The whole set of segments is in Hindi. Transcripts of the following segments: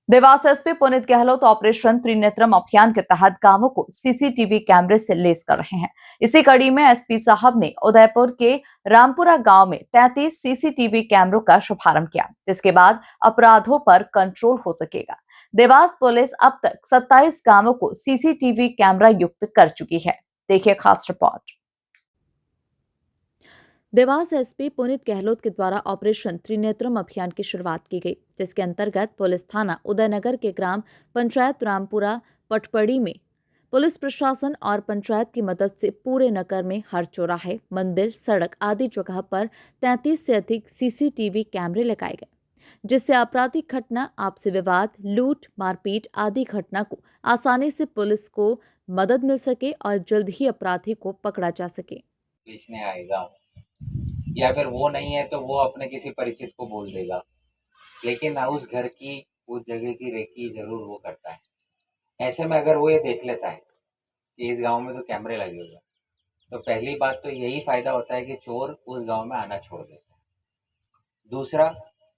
देवास एसपी पुनीत गहलोत ऑपरेशन त्रिनेत्रम अभियान के तहत गांवों को सीसीटीवी कैमरे से लैस कर रहे हैं। इसी कड़ी में एसपी साहब ने उदयपुर के रामपुरा गांव में 33 सीसीटीवी कैमरों का शुभारंभ किया, जिसके बाद अपराधों पर कंट्रोल हो सकेगा। देवास पुलिस अब तक 27 गांवों को सीसीटीवी कैमरा युक्त कर चुकी है। देखिए खास रिपोर्ट। देवास एसपी पुनीत गहलोत के द्वारा ऑपरेशन त्रिनेत्रम अभियान की शुरुआत की गई, जिसके अंतर्गत पुलिस थाना उदयनगर के ग्राम पंचायत रामपुरा पटपड़ी में पुलिस प्रशासन और पंचायत की मदद से पूरे नगर में हर चौराहे, मंदिर, सड़क आदि जगह पर 33 से अधिक सीसीटीवी कैमरे लगाए गए, जिससे आपराधिक घटना, आपसी विवाद, लूट, मारपीट आदि घटना को आसानी से पुलिस को मदद मिल सके और जल्द ही अपराधी को पकड़ा जा सके। बीच में आएगा या फिर वो नहीं है तो वो अपने किसी परिचित को बोल देगा, लेकिन उस घर की, उस जगह की रेकी जरूर वो करता है। ऐसे में अगर वो ये देख लेता है कि इस गांव में तो कैमरे लगे हुए हैं, तो पहली बात तो यही फायदा होता है कि चोर उस गांव में आना छोड़ देता है। दूसरा,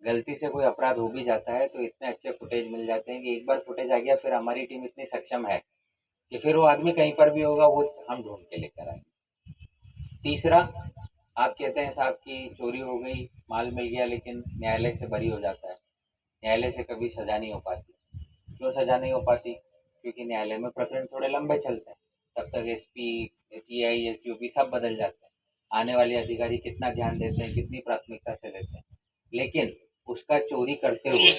गलती से कोई अपराध हो भी जाता है तो इतने अच्छे फुटेज मिल जाते हैं कि एक बार फुटेज आ गया फिर हमारी टीम इतनी सक्षम है कि फिर वो आदमी कहीं पर भी होगा वो हम ढूंढ के लेकर आएंगे। तीसरा, आप कहते हैं साहब की चोरी हो गई, माल मिल गया, लेकिन न्यायालय से बरी हो जाता है। न्यायालय से कभी सजा नहीं हो पाती। क्यों सजा नहीं हो पाती? क्योंकि न्यायालय में प्रकरण थोड़े लंबे चलते हैं। तब तक एसपी, टीआई, एसडीओपी सब बदल जाते हैं। आने वाले अधिकारी कितना ध्यान देते हैं, कितनी प्राथमिकता से लेते हैं, लेकिन उसका चोरी करते हुए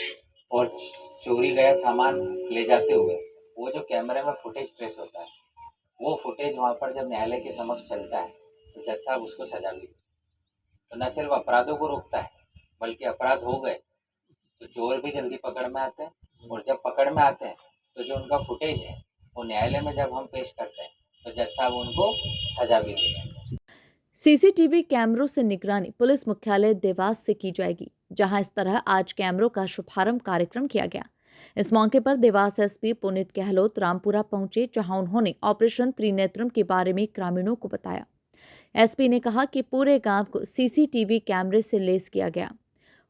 और चोरी गया सामान ले जाते हुए वो जो कैमरे में फुटेज ट्रेस होता है, वो फुटेज वहाँ पर जब न्यायालय के समक्ष चलता है तो जज साहब उसको सजा भी देते हैं। तो न सिर्फ अपराधों को रोकता है, बल्कि अपराध हो गए तो चोर भी जल्दी पकड़ में आते हैं, और जब पकड़ में आते हैं तो जो उनका फुटेज है वो न्यायालय में जब हम पेश करते हैं तो जज साहब उनको सजा भी देते हैं। सीसीटीवी कैमरों से निगरानी पुलिस मुख्यालय देवास से की जाएगी, जहां इस तरह आज कैमरों का शुभारंभ कार्यक्रम किया गया। इस मौके पर देवास एसपी पुनीत गहलोत रामपुरा पहुंचे, जहां उन्होंने ऑपरेशन त्रिनेत्रम के बारे में ग्रामीणों को बताया। एसपी ने कहा कि पूरे गांव को सीसीटीवी कैमरे से लैस किया गया।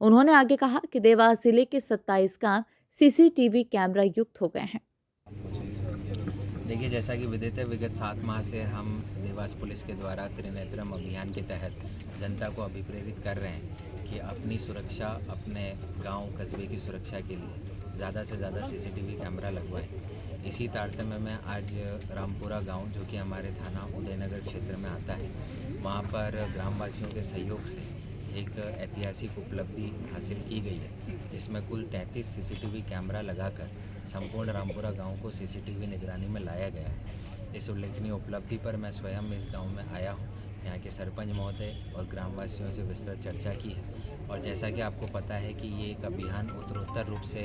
उन्होंने आगे कहा कि देवास जिले के 27 गांव सीसीटीवी कैमरा युक्त हो गए हैं। देखिए, जैसा कि विदित है, विगत 7 माह से हम देवास पुलिस के द्वारा त्रिनेत्रम अभियान के तहत जनता को अभिप्रेरित कर रहे हैं कि अपनी सुरक्षा, अपने गांव कस्बे की सुरक्षा के लिए ज़्यादा से ज़्यादा सीसीटीवी कैमरा लगवाएं। इसी तारतम्य में आज रामपुरा गांव, जो कि हमारे थाना उदयनगर क्षेत्र में आता है, वहां पर ग्रामवासियों के सहयोग से एक ऐतिहासिक उपलब्धि हासिल की गई है, जिसमें कुल 33 सीसीटीवी कैमरा लगाकर संपूर्ण रामपुरा गांव को सीसीटीवी निगरानी में लाया गया है। इस उल्लेखनीय उपलब्धि पर मैं स्वयं इस गांव में आया हूं, यहाँ के सरपंच महोदय और ग्रामवासियों से विस्तृत चर्चा की है। और जैसा कि आपको पता है कि ये एक अभियान उत्तरोत्तर रूप से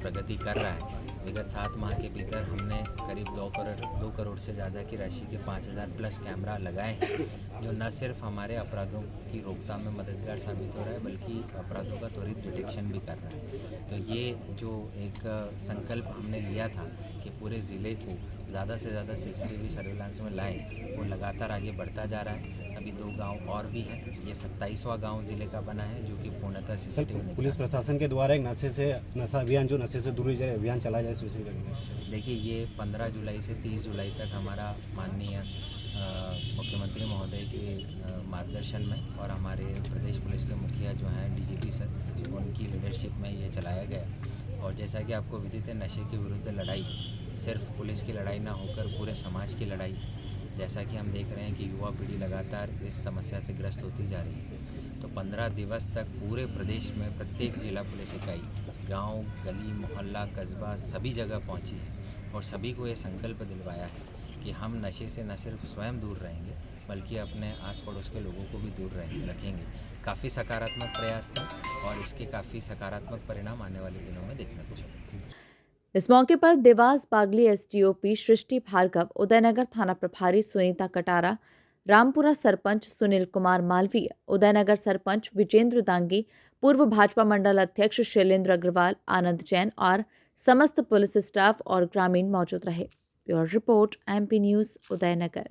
प्रगति कर रहा है। विगत 7 माह के भीतर हमने करीब 2 करोड़ से ज़्यादा की राशि के 5000 प्लस कैमरा लगाए हैं, जो न सिर्फ हमारे अपराधों की रोकथाम में मददगार साबित हो रहा है, बल्कि अपराधों का त्वरित डिटेक्शन भी कर रहा है। तो ये जो एक संकल्प हमने लिया था कि पूरे ज़िले को ज़्यादा से ज़्यादा सीसीटीवी सर्विलांस में लाएं, वो लगातार आगे बढ़ता जा रहा है। अभी 2 गांव और भी हैं। ये 27वां गांव ज़िले का बना है, जो कि पूर्णतः सीसीटीवी। पुलिस प्रशासन के द्वारा एक नशा अभियान, जो नशे से दूर जाए अभियान चला जाए सोचिए। देखिए, ये 15 जुलाई से 30 जुलाई तक हमारा माननीय मुख्यमंत्री महोदय के मार्गदर्शन में और हमारे प्रदेश पुलिस के मुखिया जो हैं डीजीपी सर, उनकी लीडरशिप में ये चलाया गया। और जैसा कि आपको विदित है, नशे के विरुद्ध लड़ाई सिर्फ पुलिस की लड़ाई ना होकर पूरे समाज की लड़ाई। जैसा कि हम देख रहे हैं कि युवा पीढ़ी लगातार इस समस्या से ग्रस्त होती जा रही है, तो 15 दिवस तक पूरे प्रदेश में प्रत्येक जिला पुलिस इकाई गांव, गली, मोहल्ला, कस्बा सभी जगह पहुंची है और सभी को ये संकल्प दिलवाया है कि हम नशे से न सिर्फ स्वयं दूर रहेंगे, बल्कि अपने आस पड़ोस के लोगों को भी दूर रखेंगे। काफ़ी सकारात्मक प्रयास था और इसके काफ़ी सकारात्मक परिणाम आने वाले दिनों में देखने को मिलेंगे। इस मौके पर देवास बागली एसडीओपी सृष्टि भार्गव, उदयनगर थाना प्रभारी सुनीता कटारा, रामपुरा सरपंच सुनील कुमार मालवीय, उदयनगर सरपंच विजेंद्र दांगी, पूर्व भाजपा मंडल अध्यक्ष शैलेंद्र अग्रवाल, आनंद जैन और समस्त पुलिस स्टाफ और ग्रामीण मौजूद रहे। Bureau report, MP news, Udaynagar.